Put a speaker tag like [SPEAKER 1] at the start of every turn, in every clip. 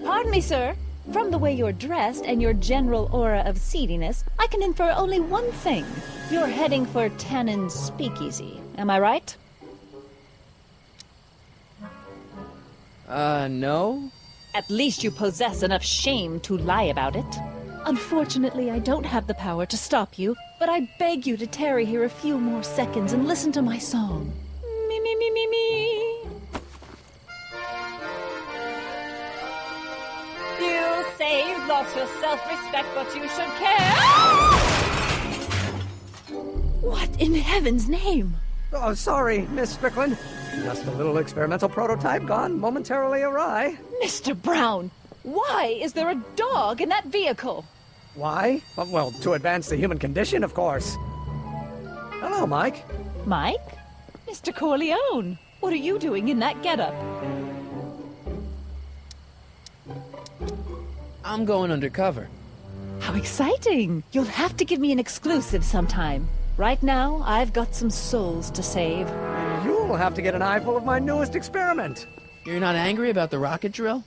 [SPEAKER 1] Pardon me, sir. From the way you're dressed and your general aura of seediness, I can infer only one thing. You're heading for Tannen's speakeasy. Am I right?
[SPEAKER 2] No?
[SPEAKER 1] At least you possess enough shame to lie about it. Unfortunately, I don't have the power to stop you, but I beg you to tarry here a few more seconds and listen to my song. Me, me, me, me, me. You say you've lost your self-respect, but you should care. What in heaven's name?
[SPEAKER 3] Oh, sorry, Miss Strickland. Just a little experimental prototype gone momentarily awry.
[SPEAKER 1] Mr. Brown, why is there a dog in that vehicle?
[SPEAKER 3] Why? Well, to advance the human condition, of course. Hello, Mike.
[SPEAKER 1] Mike? Mr. Corleone, what are you doing in that getup?
[SPEAKER 2] I'm going undercover.
[SPEAKER 1] How exciting! You'll have to give me an exclusive sometime. Right now, I've got some souls to save.
[SPEAKER 3] You'll have to get an eyeful of my newest experiment.
[SPEAKER 2] You're not angry about the rocket drill?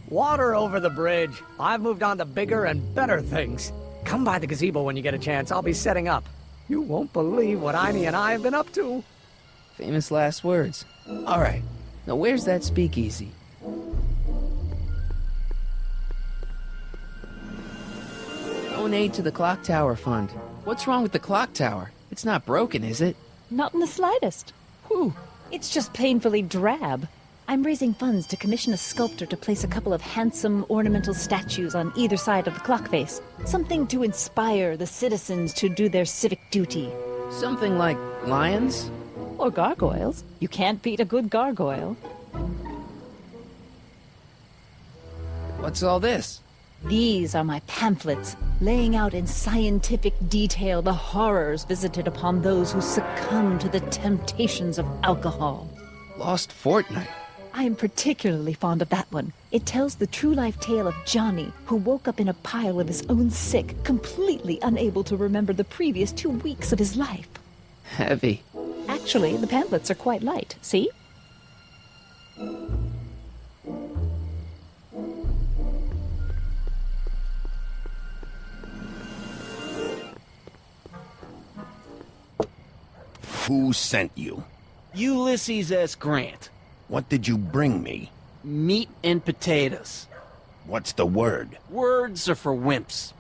[SPEAKER 3] Water over the bridge. I've moved on to bigger and better things. Come by the gazebo when you get a chance. I'll be setting up. You won't believe what Iny and I have been up to.
[SPEAKER 2] Famous last words. All right. Now where's that speakeasy? Donate to the Clock Tower Fund. What's wrong with the clock tower? It's not broken, is it?
[SPEAKER 1] Not in the slightest.
[SPEAKER 2] Whew.
[SPEAKER 1] It's just painfully drab. I'm raising funds to commission a sculptor to place a couple of handsome ornamental statues on either side of the clock face. Something to inspire the citizens to do their civic duty.
[SPEAKER 2] Something like lions?
[SPEAKER 1] Or gargoyles. You can't beat a good gargoyle.
[SPEAKER 2] What's all this?
[SPEAKER 1] These are my pamphlets, laying out in scientific detail the horrors visited upon those who succumb to the temptations of alcohol.
[SPEAKER 2] Lost Fortnight.
[SPEAKER 1] I am particularly fond of that one. It tells the true-life tale of Johnny, who woke up in a pile of his own sick, completely unable to remember the previous 2 weeks of his life.
[SPEAKER 2] Heavy.
[SPEAKER 1] Actually, the pamphlets are quite light, see?
[SPEAKER 4] Who sent you?
[SPEAKER 5] Ulysses S. Grant.
[SPEAKER 4] What did you bring me?
[SPEAKER 5] Meat and potatoes.
[SPEAKER 4] What's the word?
[SPEAKER 5] Words are for wimps.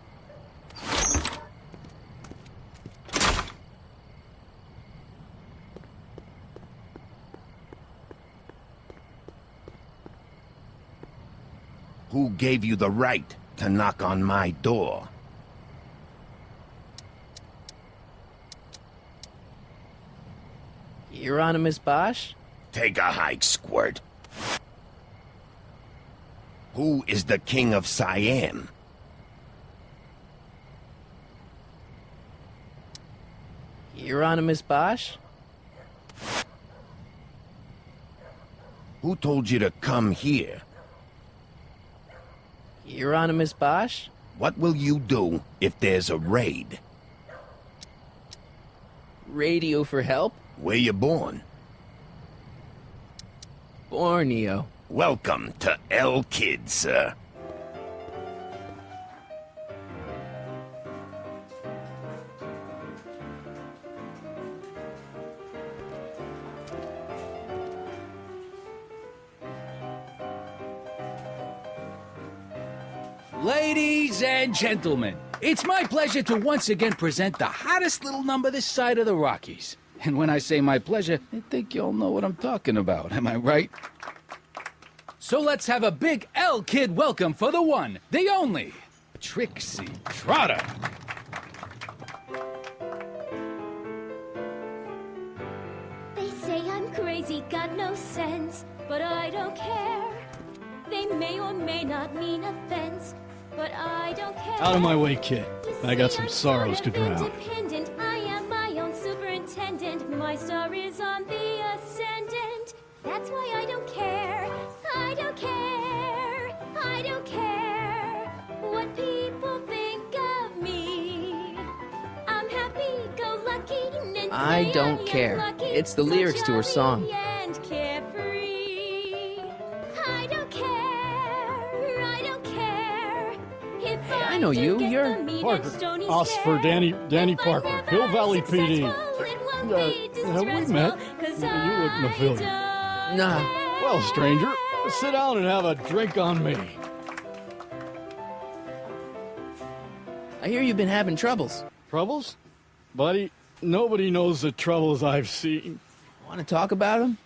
[SPEAKER 4] Who gave you the right to knock on my door?
[SPEAKER 2] Hieronymus Bosch?
[SPEAKER 4] Take a hike, Squirt. Who is the king of Siam?
[SPEAKER 2] Hieronymus Bosch?
[SPEAKER 4] Who told you to come here?
[SPEAKER 2] Hieronymus Bosch?
[SPEAKER 4] What will you do if there's a raid?
[SPEAKER 2] Radio for help?
[SPEAKER 4] Where you born?
[SPEAKER 2] Borneo.
[SPEAKER 4] Welcome to El Kid, sir.
[SPEAKER 6] Ladies and gentlemen, it's my pleasure to once again present the hottest little number this side of the Rockies. And when I say my pleasure, I think you all know what I'm talking about, am I right? So let's have a big L Kid welcome for the one, the only, Trixie Trotter.
[SPEAKER 7] They say I'm crazy crazy, got no sense, but I don't care. They may or may not mean offense, but I don't care.
[SPEAKER 8] Out of my way, kid.
[SPEAKER 7] You
[SPEAKER 8] I got
[SPEAKER 7] see,
[SPEAKER 8] some
[SPEAKER 7] I'm
[SPEAKER 8] sorrows
[SPEAKER 7] sort
[SPEAKER 8] to
[SPEAKER 7] of
[SPEAKER 8] drown.
[SPEAKER 7] independent. I am my own superintendent. My star is on the ascendant. That's why I don't care. I don't care. I don't care what people think of me. I'm happy-go-lucky and
[SPEAKER 2] I
[SPEAKER 7] say
[SPEAKER 2] don't
[SPEAKER 7] am
[SPEAKER 2] care.
[SPEAKER 7] lucky,
[SPEAKER 2] It's the
[SPEAKER 7] so
[SPEAKER 2] lyrics to her
[SPEAKER 7] jolly
[SPEAKER 2] song.
[SPEAKER 7] and carefree. I don't care. I don't care. If
[SPEAKER 2] Hey, I know you.
[SPEAKER 7] get
[SPEAKER 2] You're
[SPEAKER 7] the mean
[SPEAKER 8] Parker.
[SPEAKER 7] and stony
[SPEAKER 8] Oscar
[SPEAKER 7] stare,
[SPEAKER 8] Danny
[SPEAKER 7] if I'm
[SPEAKER 8] Parker,
[SPEAKER 7] never
[SPEAKER 8] Hill Valley PD.
[SPEAKER 7] successful, it won't be
[SPEAKER 8] Have we
[SPEAKER 7] distressful,
[SPEAKER 8] met?
[SPEAKER 7] 'cause
[SPEAKER 8] You wouldn't have
[SPEAKER 7] I
[SPEAKER 8] filled it.
[SPEAKER 7] don't
[SPEAKER 2] Nah.
[SPEAKER 7] care.
[SPEAKER 8] Well, stranger, sit down and have a drink on me.
[SPEAKER 2] I hear you've been having troubles.
[SPEAKER 8] Troubles? Buddy, nobody knows the troubles I've seen.
[SPEAKER 2] Want to talk about them?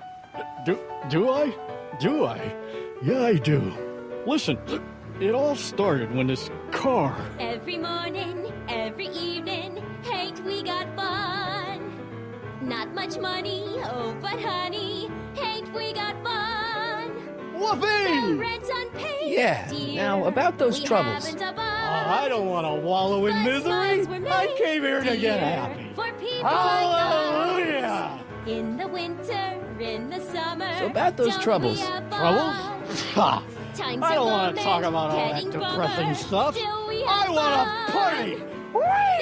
[SPEAKER 8] Do I? Do I? Yeah, I do. Listen, it all started when this car...
[SPEAKER 7] Every morning, every evening, ain't we got fun? Not much money, oh, but honey, ain't we got fun? The
[SPEAKER 8] Whoopee!
[SPEAKER 7] rent's unpaid,
[SPEAKER 2] Yeah,
[SPEAKER 7] dear.
[SPEAKER 2] now, about those
[SPEAKER 7] We
[SPEAKER 2] troubles.
[SPEAKER 7] haven't a buzz.
[SPEAKER 8] I don't want to wallow in
[SPEAKER 7] But
[SPEAKER 8] misery.
[SPEAKER 7] smiles were
[SPEAKER 8] I
[SPEAKER 7] made,
[SPEAKER 8] came here to get
[SPEAKER 7] dear,
[SPEAKER 8] happy.
[SPEAKER 7] For people like us.
[SPEAKER 8] Hallelujah!
[SPEAKER 7] In the winter, in the summer.
[SPEAKER 2] So about those
[SPEAKER 7] don't we
[SPEAKER 2] troubles.
[SPEAKER 7] have
[SPEAKER 8] Troubles?
[SPEAKER 7] fun?
[SPEAKER 8] Ha!
[SPEAKER 7] Times
[SPEAKER 8] I
[SPEAKER 7] are
[SPEAKER 8] don't
[SPEAKER 7] long
[SPEAKER 8] want to talk
[SPEAKER 7] and
[SPEAKER 8] about all that
[SPEAKER 7] getting
[SPEAKER 8] depressing
[SPEAKER 7] bummer.
[SPEAKER 8] stuff.
[SPEAKER 7] Still we
[SPEAKER 8] I
[SPEAKER 7] have
[SPEAKER 8] want
[SPEAKER 7] fun.
[SPEAKER 8] to party!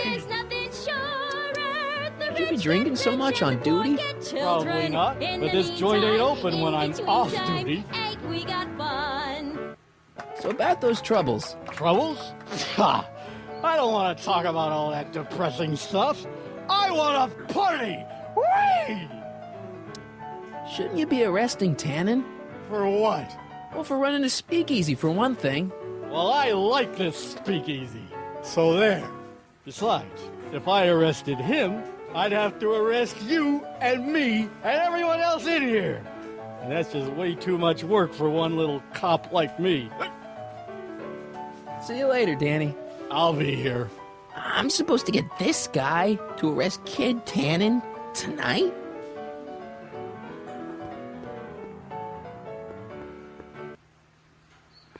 [SPEAKER 7] There's nothing surer. The
[SPEAKER 2] Would you be
[SPEAKER 7] rich
[SPEAKER 2] drinking
[SPEAKER 7] get
[SPEAKER 2] so
[SPEAKER 7] rich
[SPEAKER 2] much
[SPEAKER 7] and
[SPEAKER 2] on
[SPEAKER 7] the poor
[SPEAKER 2] duty?
[SPEAKER 7] get children.
[SPEAKER 8] Probably not,
[SPEAKER 7] In
[SPEAKER 8] but
[SPEAKER 7] the
[SPEAKER 8] this joint ain't
[SPEAKER 7] meantime,
[SPEAKER 8] open when
[SPEAKER 7] in
[SPEAKER 8] I'm
[SPEAKER 7] between
[SPEAKER 8] off
[SPEAKER 7] time,
[SPEAKER 8] duty.
[SPEAKER 7] ain't we got fun?
[SPEAKER 2] So about those troubles.
[SPEAKER 8] Troubles? Ha! I don't want to talk about all that depressing stuff. I want to party! Whee!
[SPEAKER 2] Shouldn't you be arresting Tannen?
[SPEAKER 8] For what?
[SPEAKER 2] Well, for running a speakeasy, for one thing.
[SPEAKER 8] Well, I like this speakeasy. So there. Besides, if I arrested him, I'd have to arrest you and me and everyone else in here. And that's just way too much work for one little cop like me.
[SPEAKER 2] See you later, Danny.
[SPEAKER 8] I'll be here.
[SPEAKER 2] I'm supposed to get this guy to arrest Kid Tannen tonight?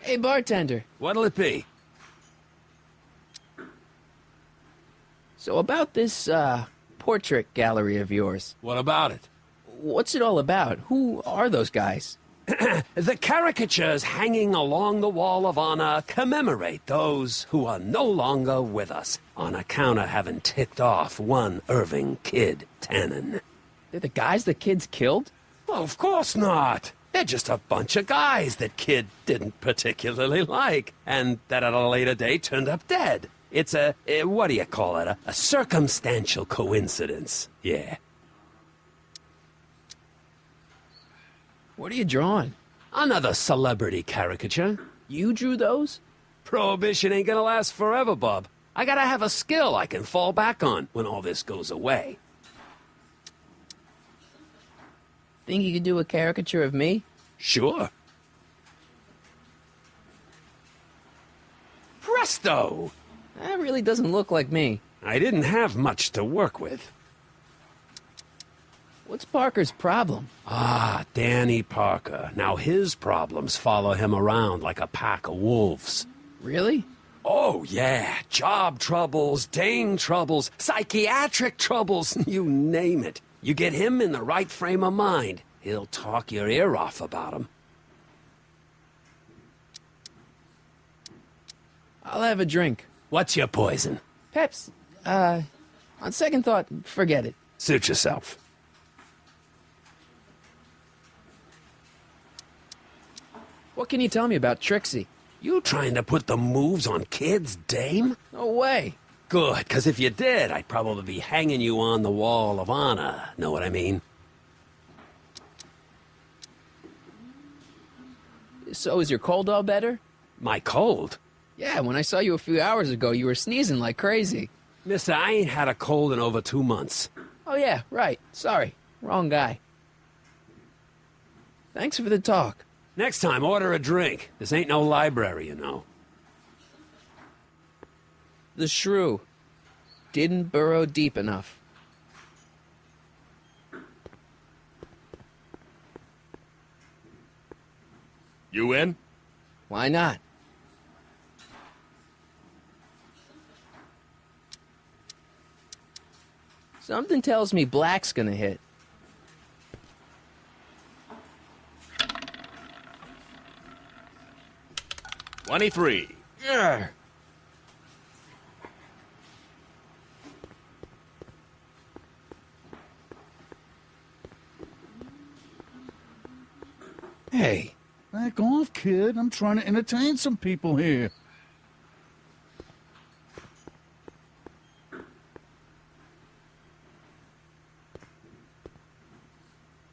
[SPEAKER 2] Hey, bartender.
[SPEAKER 5] What'll it be?
[SPEAKER 2] So about this, portrait gallery of yours.
[SPEAKER 5] What about it?
[SPEAKER 2] What's it all about? Who are those guys?
[SPEAKER 9] The caricatures hanging along the wall of honor commemorate those who are no longer with us on account of having ticked off one Irving Kid Tannen.
[SPEAKER 2] They're the guys the kids killed?
[SPEAKER 9] Well, of course not. They're just a bunch of guys that Kid didn't particularly like, and that at a later date turned up dead. It's what do you call it? A circumstantial coincidence. Yeah.
[SPEAKER 2] What are you drawing?
[SPEAKER 9] Another celebrity caricature.
[SPEAKER 2] You drew those?
[SPEAKER 9] Prohibition ain't gonna last forever, bub. I gotta have a skill I can fall back on when all this goes away.
[SPEAKER 2] Think you could do a caricature of me?
[SPEAKER 9] Sure. Presto!
[SPEAKER 2] That really doesn't look like me.
[SPEAKER 9] I didn't have much to work with.
[SPEAKER 2] What's Parker's problem?
[SPEAKER 9] Ah, Danny Parker. Now his problems follow him around like a pack of wolves.
[SPEAKER 2] Really?
[SPEAKER 9] Oh, yeah. Job troubles, dame troubles, psychiatric troubles, you name it. You get him in the right frame of mind, he'll talk your ear off about 'em.
[SPEAKER 2] I'll have a drink.
[SPEAKER 9] What's your poison?
[SPEAKER 2] Peps, on second thought, forget it.
[SPEAKER 9] Suit yourself.
[SPEAKER 2] What can you tell me about Trixie?
[SPEAKER 9] You trying to put the moves on kids, dame?
[SPEAKER 2] No way.
[SPEAKER 9] Good, 'cause if you did, I'd probably be hanging you on the wall of honor. Know what I mean?
[SPEAKER 2] So is your cold all better?
[SPEAKER 9] My cold?
[SPEAKER 2] Yeah, when I saw you a few hours ago, you were sneezing like crazy.
[SPEAKER 9] Mister, I ain't had a cold in over 2 months.
[SPEAKER 2] Oh yeah, right. Sorry. Wrong guy. Thanks for the talk.
[SPEAKER 9] Next time, order a drink. This ain't no library, you know.
[SPEAKER 2] The shrew didn't burrow deep enough.
[SPEAKER 4] You in?
[SPEAKER 2] Why not? Something tells me black's gonna hit.
[SPEAKER 4] $23.
[SPEAKER 2] Urgh. Hey,
[SPEAKER 6] Back off, kid. I'm trying to entertain some people here.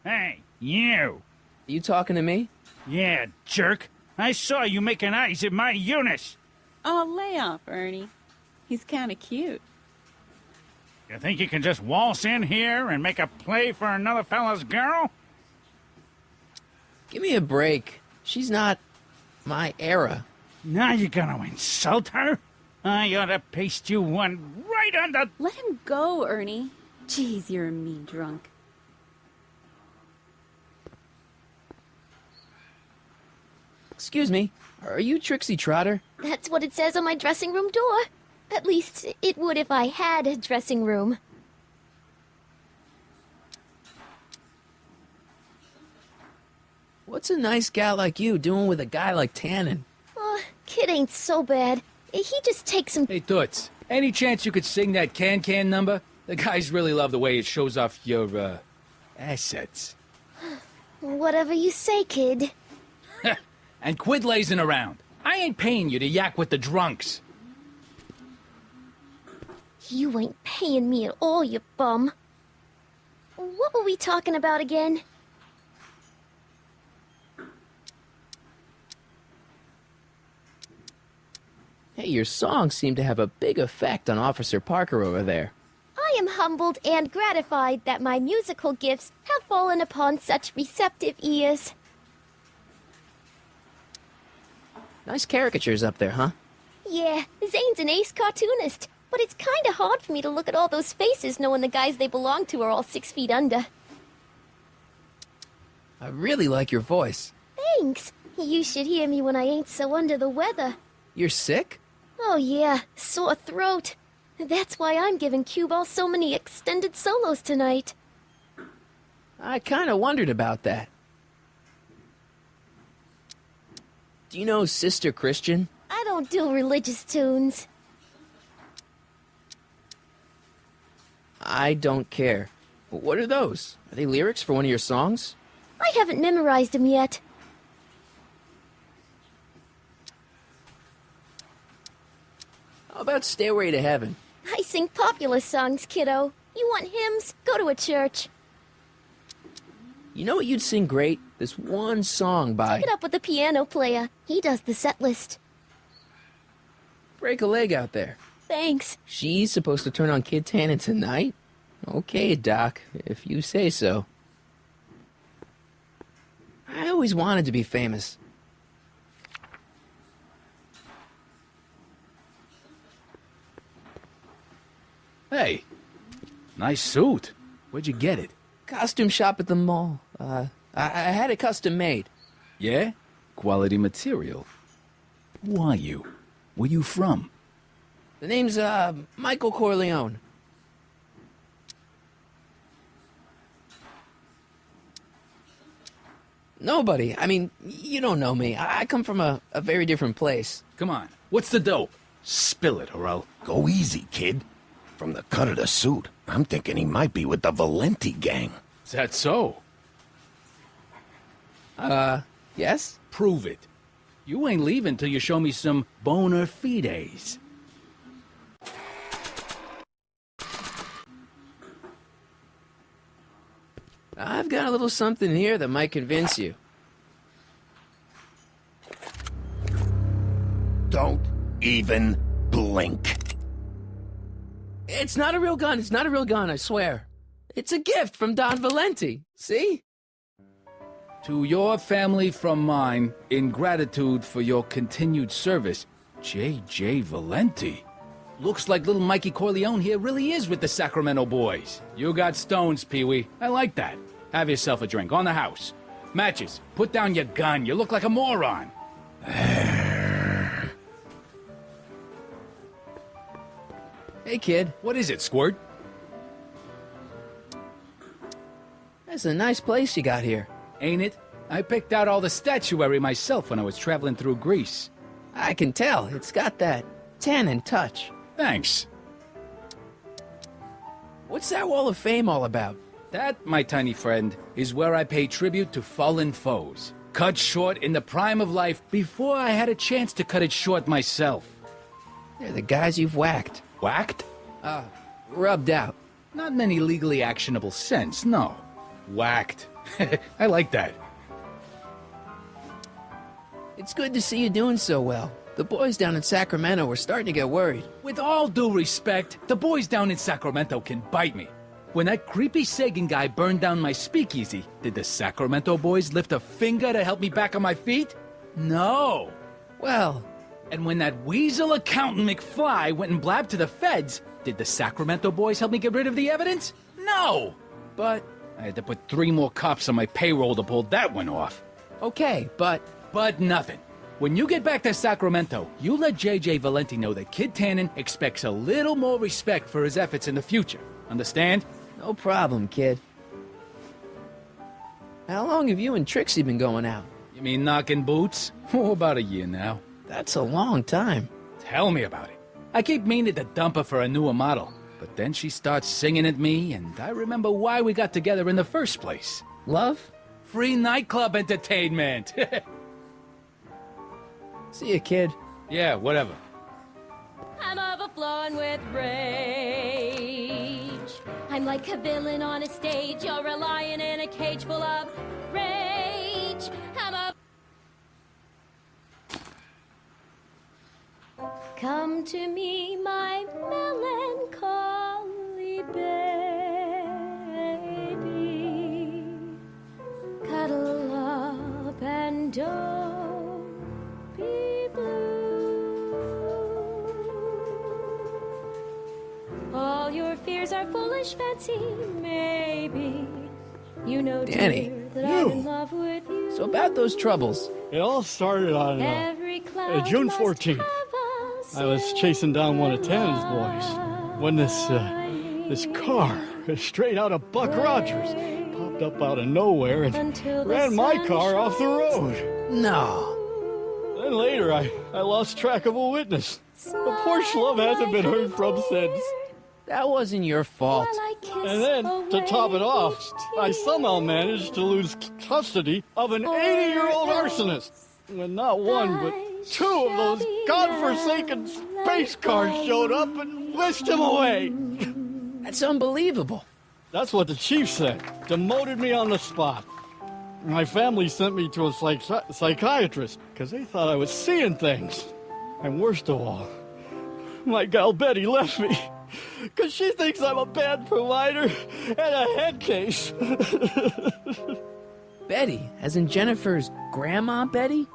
[SPEAKER 10] Hey, you!
[SPEAKER 2] you talking to me?
[SPEAKER 10] Yeah, jerk. I saw you making eyes at my Eunice.
[SPEAKER 11] Oh, lay off, Ernie. He's kind of cute.
[SPEAKER 10] You think you can just waltz in here and make a play for another fella's girl?
[SPEAKER 2] Give me a break. She's not my era.
[SPEAKER 10] Now you're gonna insult her? I ought to paste you one right on the...
[SPEAKER 11] Let him go, Ernie. Jeez, you're a mean drunk.
[SPEAKER 2] Excuse me, are you Trixie Trotter?
[SPEAKER 7] That's what it says on my dressing room door. At least, it would if I had a dressing room.
[SPEAKER 2] What's a nice gal like you doing with a guy like Tannen?
[SPEAKER 7] Oh, kid ain't so bad. He just takes some...
[SPEAKER 6] Hey, Toots, any chance you could sing that can-can number? The guys really love the way it shows off your, assets.
[SPEAKER 7] Whatever you say, kid.
[SPEAKER 6] And quit lazing around. I ain't paying you to yak with the drunks.
[SPEAKER 7] You ain't paying me at all, you bum. What were we talking about again?
[SPEAKER 2] Hey, your songs seem to have a big effect on Officer Parker over there.
[SPEAKER 7] I am humbled and gratified that my musical gifts have fallen upon such receptive ears.
[SPEAKER 2] Nice caricatures up there, huh?
[SPEAKER 7] Yeah, Zane's an ace cartoonist, but it's kinda hard for me to look at all those faces knowing the guys they belong to are all 6 feet under.
[SPEAKER 2] I really like your voice.
[SPEAKER 7] Thanks. You should hear me when I ain't so under the weather.
[SPEAKER 2] You're sick?
[SPEAKER 7] Oh yeah, sore throat. That's why I'm giving Cue Ball so many extended solos tonight.
[SPEAKER 2] I kinda wondered about that. Do you know Sister Christian?
[SPEAKER 7] I don't do religious tunes.
[SPEAKER 2] I don't care. What are those? Are they lyrics for one of your songs?
[SPEAKER 7] I haven't memorized them yet.
[SPEAKER 2] How about Stairway to Heaven?
[SPEAKER 7] I sing popular songs, kiddo. You want hymns? Go to a church.
[SPEAKER 2] You know what you'd sing great? This one song by...
[SPEAKER 7] Take it up with the piano player. He does the set list.
[SPEAKER 2] Break a leg out there.
[SPEAKER 7] Thanks.
[SPEAKER 2] She's supposed to turn on Kid Tannen tonight? Okay, Doc, if you say so. I always wanted to be famous.
[SPEAKER 6] Hey, nice suit. Where'd you get it?
[SPEAKER 2] Costume shop at the mall. I had it custom made.
[SPEAKER 6] Yeah? Quality material. Who are you? Where you from?
[SPEAKER 2] The name's, Michael Corleone. Nobody. I mean, you don't know me. I come from a very different place.
[SPEAKER 6] Come on, what's the dope? Spill it, or I'll...
[SPEAKER 4] Go easy, kid. From the cut of the suit, I'm thinking he might be with the Valenti gang.
[SPEAKER 6] Is that so?
[SPEAKER 2] Yes?
[SPEAKER 6] Prove it. You ain't leaving till you show me some bona fides.
[SPEAKER 2] I've got a little something here that might convince you.
[SPEAKER 4] Don't even blink.
[SPEAKER 2] It's not a real gun. It's not a real gun, I swear. It's a gift from Don Valenti. See?
[SPEAKER 6] To your family from mine, in gratitude for your continued service, J.J. Valenti. Looks like little Mikey Corleone here really is with the Sacramento boys. You got stones, Pee-wee. I like that. Have yourself a drink on the house. Matches, put down your gun. You look like a moron.
[SPEAKER 2] Hey, kid.
[SPEAKER 6] What is it, Squirt?
[SPEAKER 2] That's a nice place you got here.
[SPEAKER 6] Ain't it? I picked out all the statuary myself when I was traveling through Greece.
[SPEAKER 2] I can tell. It's got that Tannen touch.
[SPEAKER 6] Thanks.
[SPEAKER 2] What's that Wall of Fame all about?
[SPEAKER 6] That, my tiny friend, is where I pay tribute to fallen foes. Cut short in the prime of life before I had a chance to cut it short myself.
[SPEAKER 2] They're the guys you've whacked.
[SPEAKER 6] Whacked?
[SPEAKER 2] Rubbed out.
[SPEAKER 6] Not in any legally actionable sense, no. Whacked. I like that.
[SPEAKER 2] It's good to see you doing so well. The boys down in Sacramento were starting to get worried.
[SPEAKER 6] With all due respect, the boys down in Sacramento can bite me. When that creepy Sagan guy burned down my speakeasy, did the Sacramento boys lift a finger to help me back on my feet? No.
[SPEAKER 2] Well,
[SPEAKER 6] and when that weasel accountant McFly went and blabbed to the feds, did the Sacramento boys help me get rid of the evidence? No. But I had to put 3 more cops on my payroll to pull that one off.
[SPEAKER 2] okay, but
[SPEAKER 6] But nothing. When you get back to Sacramento, you let J.J. Valenti know that Kid Tannen expects a little more respect for his efforts in the future. Understand?
[SPEAKER 2] no problem, kid. How long have you and Trixie been going out?
[SPEAKER 6] You mean knocking boots? Oh, about a year now.
[SPEAKER 2] That's a long time.
[SPEAKER 6] Tell me about it. I keep meaning to dump her for a newer model. But then she starts singing at me, and I remember why we got together in the first place.
[SPEAKER 2] Love?
[SPEAKER 6] Free nightclub entertainment.
[SPEAKER 2] See ya, kid.
[SPEAKER 6] Yeah, whatever.
[SPEAKER 7] I'm overflowing with rage. I'm like a villain on a stage. You're a lion in a cage full of rage. Come to me, my melancholy baby. Cuddle up and don't be blue. All your fears are foolish fancy, maybe. You know,
[SPEAKER 2] Danny,
[SPEAKER 7] dear, that I'm in love with you.
[SPEAKER 2] So about those troubles.
[SPEAKER 8] It all started on
[SPEAKER 7] Every cloud
[SPEAKER 8] June
[SPEAKER 7] must
[SPEAKER 8] 14th.
[SPEAKER 7] have a
[SPEAKER 8] I was chasing down one of Tannen's boys when this car, straight out of Buck Rogers, popped up out of nowhere and
[SPEAKER 7] until the
[SPEAKER 8] ran my
[SPEAKER 7] sun
[SPEAKER 8] car off the road.
[SPEAKER 2] No.
[SPEAKER 8] Then later, I lost track of a witness. The poor schlub hasn't been heard from since.
[SPEAKER 2] That wasn't your fault.
[SPEAKER 8] And then, to top it off, I somehow managed to lose custody of an 80-year-old arsonist. When not one, but 2 of those godforsaken space cars showed up and whisked him away.
[SPEAKER 2] That's unbelievable.
[SPEAKER 8] That's what the chief said. Demoted me on the spot. My family sent me to a psychiatrist because they thought I was seeing things. And worst of all, my gal Betty left me because she thinks I'm a bad provider and a head case.
[SPEAKER 2] Betty, as in Jennifer's grandma Betty?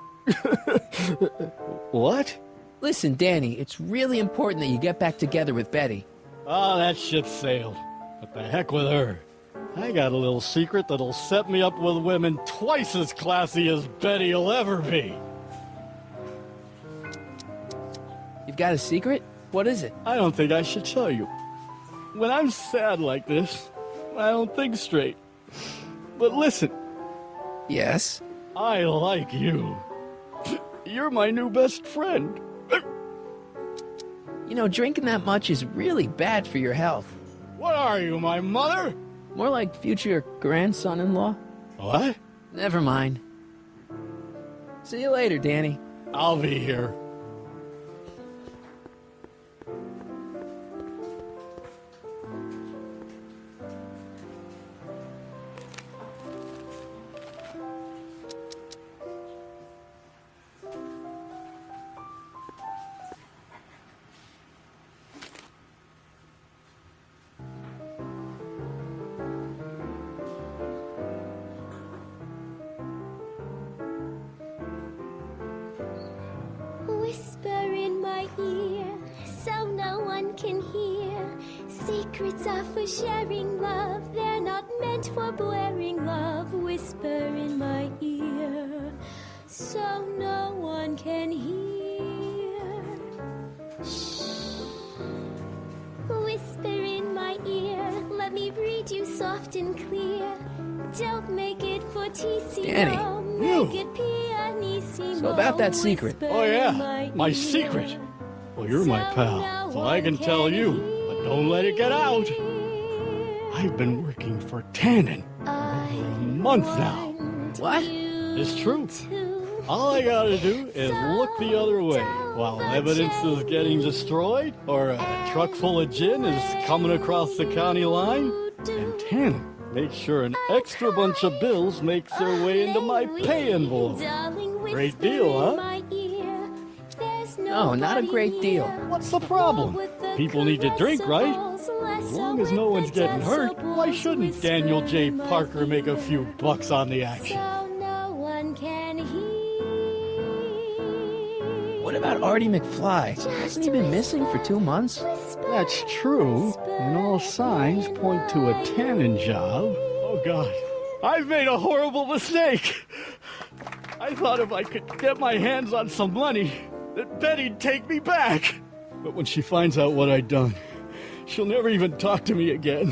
[SPEAKER 8] What?
[SPEAKER 2] Listen, Danny, it's really important that you get back together with Betty.
[SPEAKER 8] Oh, that ship sailed. What the heck with her? I got a little secret that'll set me up with women twice as classy as Betty will ever be.
[SPEAKER 2] You've got a secret? What is it?
[SPEAKER 8] I don't think I should tell you. When I'm sad like this, I don't think straight. But listen,
[SPEAKER 2] Yes?
[SPEAKER 8] I like you. You're my new best friend.
[SPEAKER 2] You know, drinking that much is really bad for your health.
[SPEAKER 8] What are you, my mother?
[SPEAKER 2] More like future grandson-in-law.
[SPEAKER 8] What?
[SPEAKER 2] Never mind. See you later, Danny.
[SPEAKER 8] I'll be here.
[SPEAKER 7] Whisper in my ear, so no one can hear. Secrets are for sharing love, they're not meant for blaring love. Whisper in my so no one can hear. Shh. Whisper in my ear, let me read you soft and clear. Don't make it fortissimo,
[SPEAKER 2] Danny.
[SPEAKER 7] make it pianissimo.
[SPEAKER 2] So about that secret.
[SPEAKER 8] Oh, yeah. My secret. Well, you're my pal, so I can tell you, but don't let it get out. I've been working for Tannen for over a month now.
[SPEAKER 2] What?
[SPEAKER 8] It's true. All I gotta do is look the other way while evidence is getting destroyed or a truck full of gin is coming across the county line. And Tannen makes sure an extra bunch of bills makes their way into my pay envelope. Great deal, huh?
[SPEAKER 2] No, not a great deal.
[SPEAKER 8] What's the problem? People need to drink, right? As long as no one's getting hurt, why shouldn't Daniel J. Parker make a few bucks on the action?
[SPEAKER 2] What about Artie McFly? Hasn't he been missing for 2 months?
[SPEAKER 8] That's true, and all signs point to a Tannen job. Oh, God. I've made a horrible mistake. I thought if I could get my hands on some money, that Betty'd take me back. But when she finds out what I'd done, she'll never even talk to me again.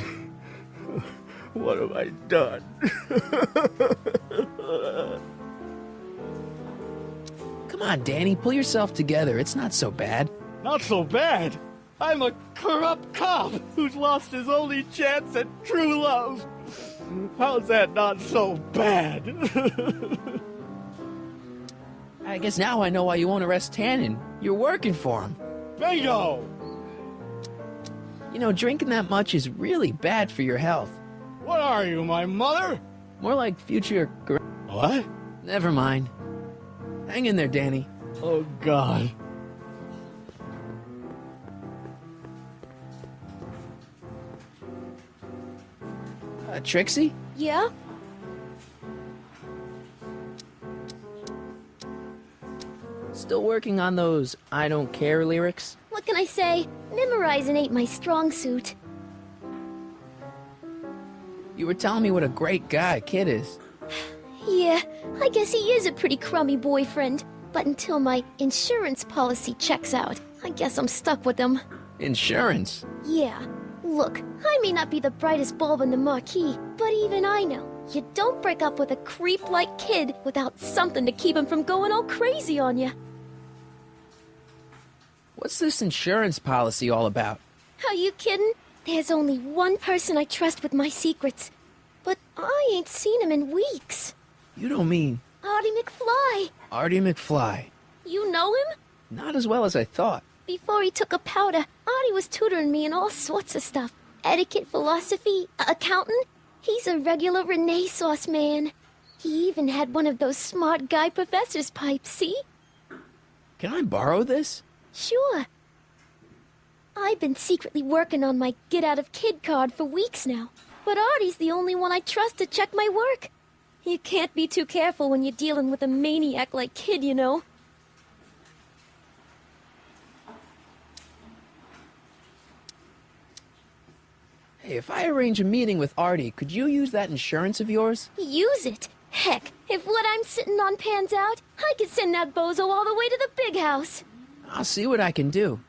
[SPEAKER 8] What have I done?
[SPEAKER 2] Come on, Danny, pull yourself together. It's not so bad.
[SPEAKER 8] Not so bad. I'm a corrupt cop who's lost his only chance at true love. How's that not so bad?
[SPEAKER 2] I guess now I know why you won't arrest Tannen. You're working for him.
[SPEAKER 8] Bingo!
[SPEAKER 2] You know, drinking that much is really bad for your health.
[SPEAKER 8] What are you, my mother?
[SPEAKER 2] More like future...
[SPEAKER 8] What?
[SPEAKER 2] Never mind. Hang in there, Danny.
[SPEAKER 8] Oh, God.
[SPEAKER 2] Trixie?
[SPEAKER 7] Yeah?
[SPEAKER 2] Still working on those I don't care lyrics?
[SPEAKER 7] What can I say? Memorizing ain't my strong suit.
[SPEAKER 2] You were telling me what a great guy Kid is.
[SPEAKER 7] Yeah, I guess he is a pretty crummy boyfriend. But until my insurance policy checks out, I guess I'm stuck with him.
[SPEAKER 2] Insurance?
[SPEAKER 7] Yeah. Look, I may not be the brightest bulb in the marquee, but even I know you don't break up with a creep like Kid without something to keep him from going all crazy on you.
[SPEAKER 2] What's this insurance policy all about?
[SPEAKER 7] Are you kidding? There's only one person I trust with my secrets. But I ain't seen him in weeks.
[SPEAKER 2] You don't mean...
[SPEAKER 7] Artie McFly.
[SPEAKER 2] Artie McFly.
[SPEAKER 7] You know him?
[SPEAKER 2] Not as well as I thought.
[SPEAKER 7] Before he took a powder, Artie was tutoring me in all sorts of stuff. Etiquette, philosophy, accounting. He's a regular Renaissance man. He even had one of those smart guy professor's pipes, see?
[SPEAKER 2] Can I borrow this?
[SPEAKER 7] Sure. I've been secretly working on my get-out-of-kid card for weeks now. But Artie's the only one I trust to check my work. You can't be too careful when you're dealing with a maniac like Kid, you know.
[SPEAKER 2] Hey, if I arrange a meeting with Artie, could you use that insurance of yours?
[SPEAKER 7] Use it? Heck, if what I'm sitting on pans out, I could send that bozo all the way to the big house.
[SPEAKER 2] I'll see what I can do.